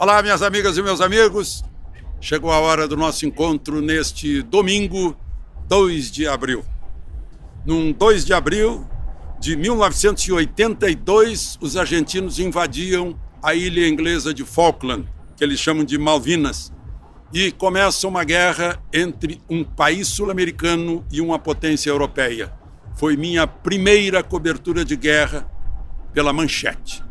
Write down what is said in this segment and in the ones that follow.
Olá, minhas amigas e meus amigos. Chegou a hora do nosso encontro neste domingo, 2 de abril. Num 2 de abril de 1982, os argentinos invadiam a ilha inglesa de Falkland, que eles chamam de Malvinas, e começa uma guerra entre um país sul-americano e uma potência europeia. Foi minha primeira cobertura de guerra pela Manchete.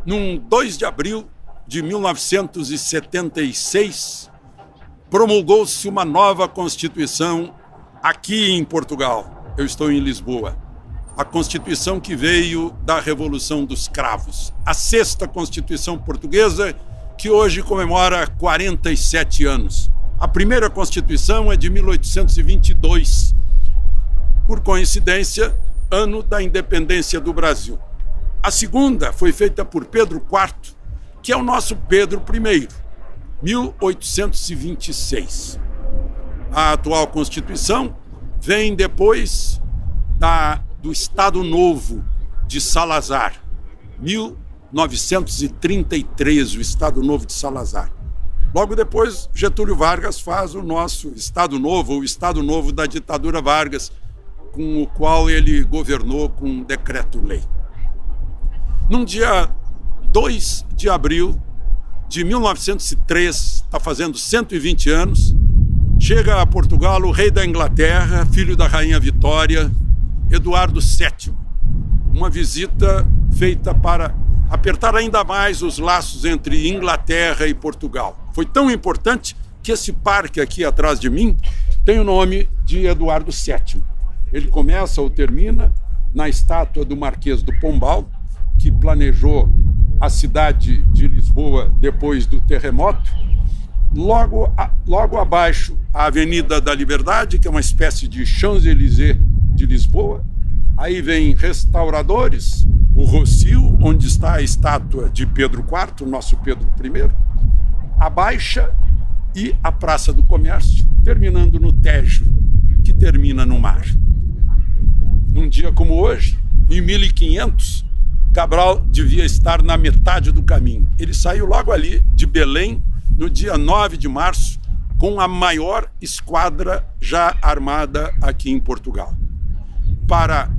Num 2 de abril de 1976, promulgou-se uma nova Constituição aqui em Portugal. Eu estou em Lisboa. A Constituição que veio da Revolução dos Cravos. A 6ª Constituição portuguesa, que hoje comemora 47 anos. A primeira Constituição é de 1822. Por coincidência, ano da independência do Brasil. A segunda foi feita por Pedro IV, que é o nosso Pedro I, 1826. A atual Constituição vem depois do Estado Novo de Salazar, 1933, o Estado Novo de Salazar. Logo depois, Getúlio Vargas faz o nosso Estado Novo, o Estado Novo da ditadura Vargas, com o qual ele governou com um decreto-lei. Num dia 2 de abril de 1903, está fazendo 120 anos, chega a Portugal o rei da Inglaterra, filho da rainha Vitória, Eduardo VII. Uma visita feita para apertar ainda mais os laços entre Inglaterra e Portugal. Foi tão importante que esse parque aqui atrás de mim tem o nome de Eduardo VII. Ele começa ou termina na estátua do Marquês do Pombal, que planejou a cidade de Lisboa depois do terremoto. Logo abaixo, a Avenida da Liberdade, que é uma espécie de Champs-Élysées de Lisboa. Aí vem restauradores, o Rossio, onde está a estátua de Pedro IV, o nosso Pedro I, a Baixa e a Praça do Comércio, terminando no Tejo, que termina no mar. Num dia como hoje, em 1500, Cabral devia estar na metade do caminho. Ele saiu logo ali de Belém, no dia 9 de março, com a maior esquadra já armada aqui em Portugal, para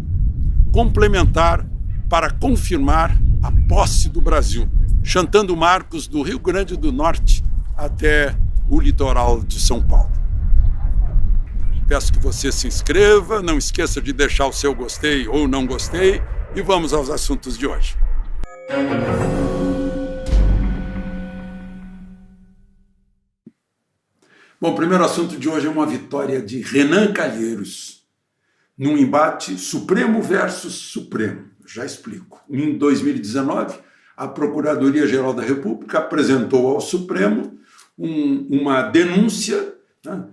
complementar, para confirmar a posse do Brasil, chantando marcos do Rio Grande do Norte até o litoral de São Paulo. Peço que você se inscreva, não esqueça de deixar o seu gostei ou não gostei, e vamos aos assuntos de hoje. Bom, o primeiro assunto de hoje é uma vitória de Renan Calheiros, num embate Supremo versus Supremo. Já explico. Em 2019, a Procuradoria-Geral da República apresentou ao Supremo uma denúncia, né,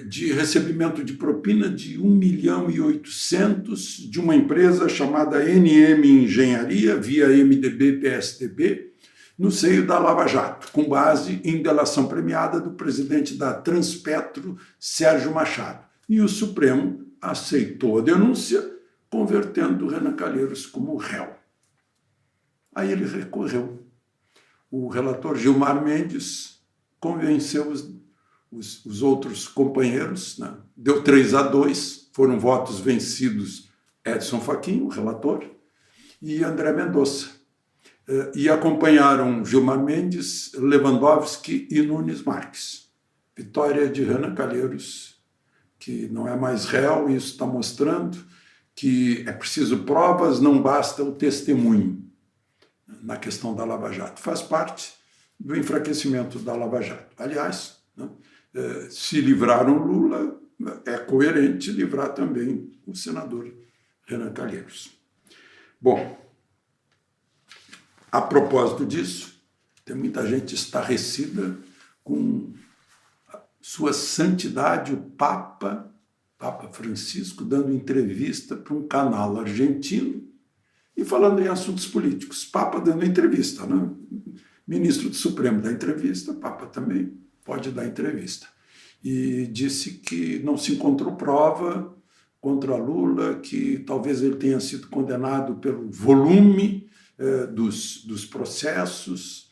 de recebimento de propina de 1.800.000 de uma empresa chamada NM Engenharia, via MDB-PSDB, no seio da Lava Jato, com base em delação premiada do presidente da Transpetro, Sérgio Machado. E o Supremo aceitou a denúncia, convertendo Renan Calheiros como réu. Aí ele recorreu. O relator Gilmar Mendes convenceu os outros companheiros, né? Deu 3-2, foram votos vencidos Edson Fachin, o relator, e André Mendonça. E acompanharam Gilmar Mendes, Lewandowski e Nunes Marques. Vitória de Renan Calheiros, que não é mais réu, e isso está mostrando que é preciso provas, não basta o testemunho na questão da Lava Jato. Faz parte do enfraquecimento da Lava Jato. Aliás, né, se livraram Lula, é coerente livrar também o senador Renan Calheiros. Bom, a propósito disso, tem muita gente estarrecida com sua santidade, o Papa Francisco, dando entrevista para um canal argentino e falando em assuntos políticos. Papa dando entrevista, né? Ministro do Supremo dá entrevista, Papa também pode dar entrevista. E disse que não se encontrou prova contra Lula, que talvez ele tenha sido condenado pelo volume dos processos,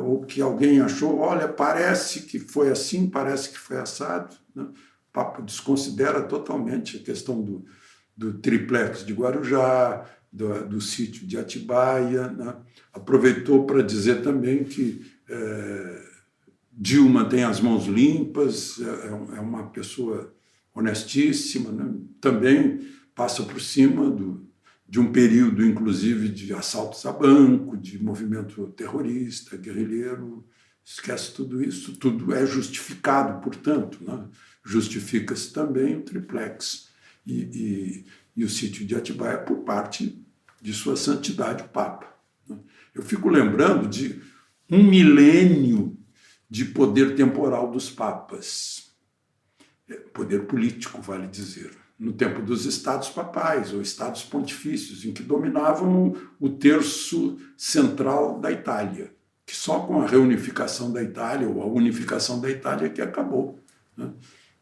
ou que alguém achou, olha, parece que foi assim, parece que foi assado, né? O Papa desconsidera totalmente a questão do triplex de Guarujá, do sítio de Atibaia, né? Aproveitou para dizer também que Dilma tem as mãos limpas, é uma pessoa honestíssima, né? Também passa por cima de um período, inclusive, de assaltos a banco, de movimento terrorista, guerrilheiro, esquece tudo isso, tudo é justificado, portanto, né? Justifica-se também o triplex e o sítio de Atibaia por parte de Sua Santidade o Papa. Eu fico lembrando de um milênio de poder temporal dos papas, poder político, vale dizer, no tempo dos estados papais ou estados pontifícios, em que dominavam o terço central da Itália, que só com a reunificação da Itália ou a unificação da Itália que acabou, né?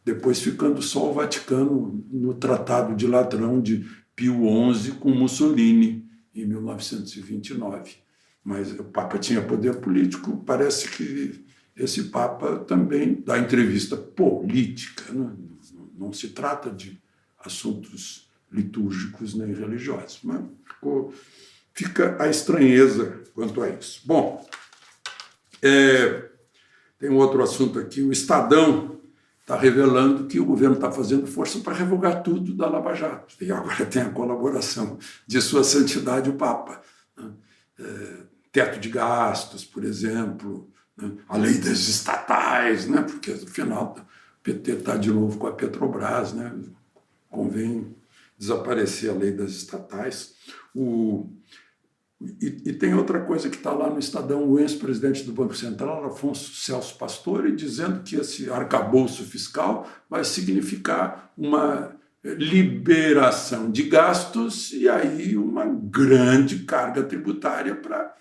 Depois ficando só o Vaticano no Tratado de Latrão de Pio XI com Mussolini, em 1929. Mas o Papa tinha poder político, parece que esse Papa também dá entrevista política, né? Não se trata de assuntos litúrgicos nem religiosos, mas fica a estranheza quanto a isso. Bom, tem um outro assunto aqui, o Estadão está revelando que o governo está fazendo força para revogar tudo da Lava Jato, e agora tem a colaboração de Sua Santidade o Papa, né? Teto de gastos, por exemplo, né? A lei das estatais, né? Porque, afinal, o PT está de novo com a Petrobras, né? Convém desaparecer a lei das estatais. E tem outra coisa que está lá no Estadão, o ex-presidente do Banco Central, Afonso Celso Pastore, dizendo que esse arcabouço fiscal vai significar uma liberação de gastos e aí uma grande carga tributária para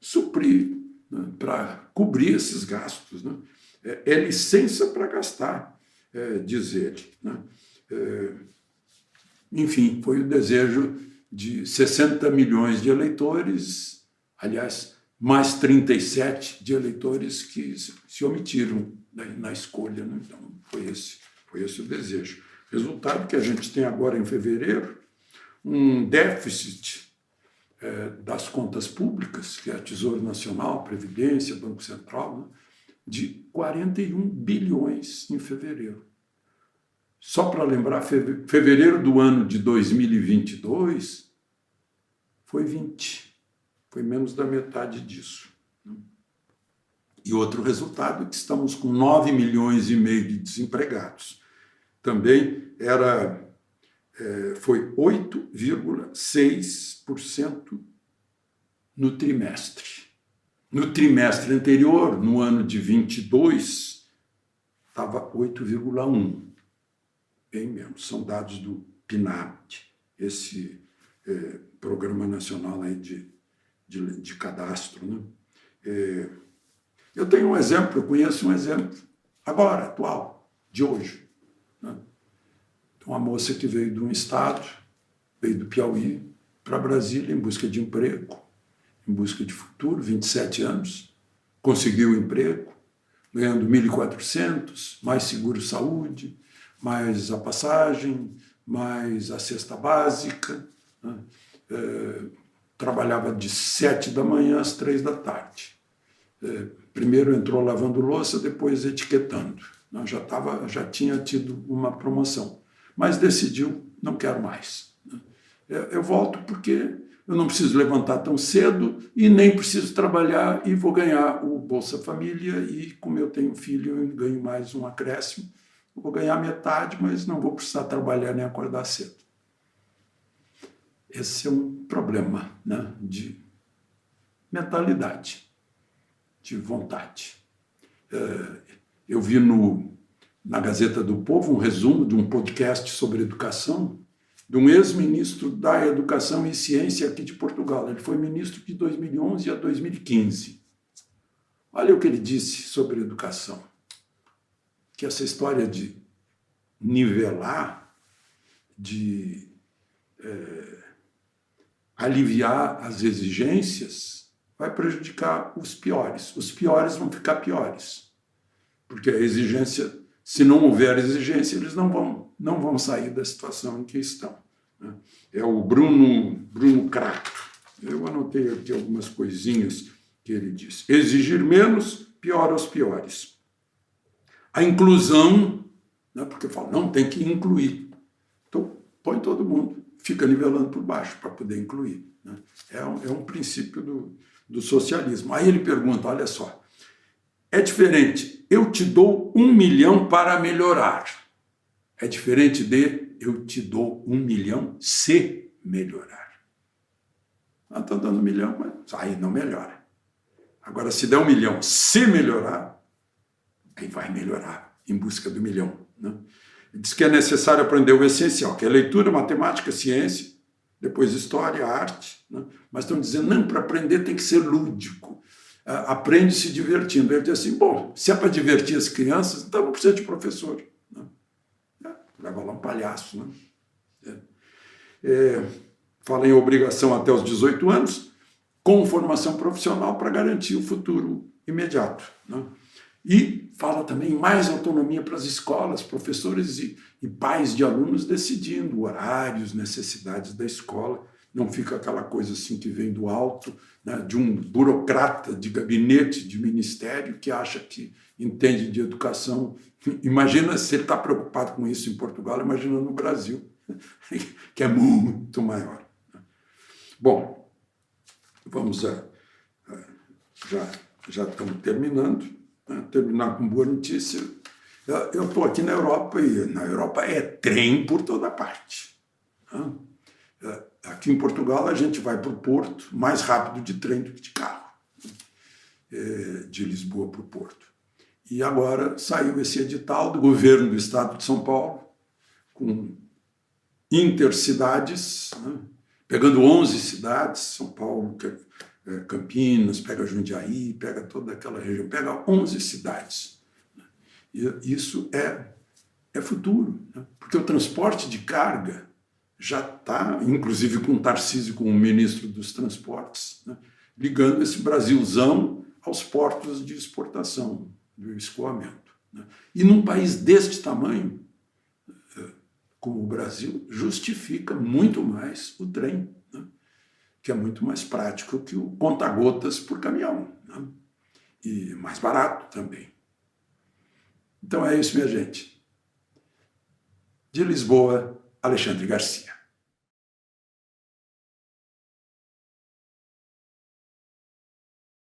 suprir, né, para cobrir esses gastos, né? É licença para gastar, diz ele, né? Enfim, foi o desejo de 60 milhões de eleitores, aliás, mais 37 de eleitores que se omitiram na escolha, né? Então, foi esse o desejo. Resultado que a gente tem agora em fevereiro, um déficit das contas públicas, que é Tesouro Nacional, Previdência, Banco Central, né? De 41 bilhões em fevereiro. Só para lembrar, fevereiro do ano de 2022 foi 20, foi menos da metade disso. E outro resultado é que estamos com 9 milhões e meio de desempregados. Também foi 8,6% no trimestre. No trimestre anterior, no ano de 22, estava 8,1%. Bem menos. São dados do PNAD, esse Programa Nacional aí de Cadastro, né? Eu tenho um exemplo, eu conheço um exemplo, agora, atual, de hoje, né? Uma moça que veio de um estado, veio do Piauí para Brasília em busca de emprego, em busca de futuro, 27 anos, conseguiu o emprego, ganhando 1.400, mais seguro-saúde, mais a passagem, mais a cesta básica, né? Trabalhava de 7 da manhã às 3 da tarde. Primeiro entrou lavando louça, depois etiquetando. Já tinha tido uma promoção, mas decidiu, não quero mais. Eu volto porque eu não preciso levantar tão cedo e nem preciso trabalhar e vou ganhar o Bolsa Família e, como eu tenho filho, eu ganho mais um acréscimo. Eu vou ganhar metade, mas não vou precisar trabalhar nem acordar cedo. Esse é um problema, né, de mentalidade, de vontade. Eu vi na Gazeta do Povo um resumo de um podcast sobre educação de um ex-ministro da Educação e Ciência aqui de Portugal. Ele foi ministro de 2011 a 2015. Olha o que ele disse sobre educação. Que essa história de nivelar, de aliviar as exigências, vai prejudicar os piores. Os piores vão ficar piores. Porque a exigência, se não houver exigência, eles não vão sair da situação em que estão. Né? É o Bruno Crato. Eu anotei aqui algumas coisinhas que ele diz. Exigir menos piora os piores. A inclusão, né? Porque eu falo, não, tem que incluir. Então, põe todo mundo, fica nivelando por baixo para poder incluir. Né? É um princípio do socialismo. Aí ele pergunta, olha só, é diferente, eu te dou 1 milhão para melhorar. É diferente de eu te dou 1 milhão se melhorar. Estou dando 1 milhão, mas aí não melhora. Agora, se der 1 milhão se melhorar, aí vai melhorar em busca do 1 milhão. Né? Diz que é necessário aprender o essencial, que é leitura, matemática, ciência, depois história, arte. Né? Mas estão dizendo, não, para aprender tem que ser lúdico. Aprende se divertindo. Ele diz assim, bom, se é para divertir as crianças, então não precisa de professor. Né? Leva lá um palhaço. Né? Fala em obrigação até os 18 anos, com formação profissional para garantir o futuro imediato. Né? E fala também mais autonomia para as escolas, professores e pais de alunos decidindo horários, necessidades da escola. Não fica aquela coisa assim que vem do alto, né, de um burocrata de gabinete, de ministério, que acha que entende de educação. Imagina se ele está preocupado com isso em Portugal, imagina no Brasil, que é muito maior. Bom, vamos já estamos terminando. Terminar com boa notícia. Eu estou aqui na Europa e na Europa é trem por toda parte. Aqui em Portugal a gente vai para o Porto mais rápido de trem do que de carro, de Lisboa para o Porto. E agora saiu esse edital do governo do estado de São Paulo, com intercidades, né? Pegando 11 cidades, São Paulo, Campinas, pega Jundiaí, pega toda aquela região, pega 11 cidades. E isso é futuro, né? Porque o transporte de carga já está, inclusive com o Tarcísio, com o ministro dos Transportes, né? Ligando esse Brasilzão aos portos de exportação, do escoamento. Né? E num país deste tamanho, como o Brasil, justifica muito mais o trem, né? Que é muito mais prático que o conta-gotas por caminhão, né? E mais barato também. Então é isso, minha gente. De Lisboa, Alexandre Garcia.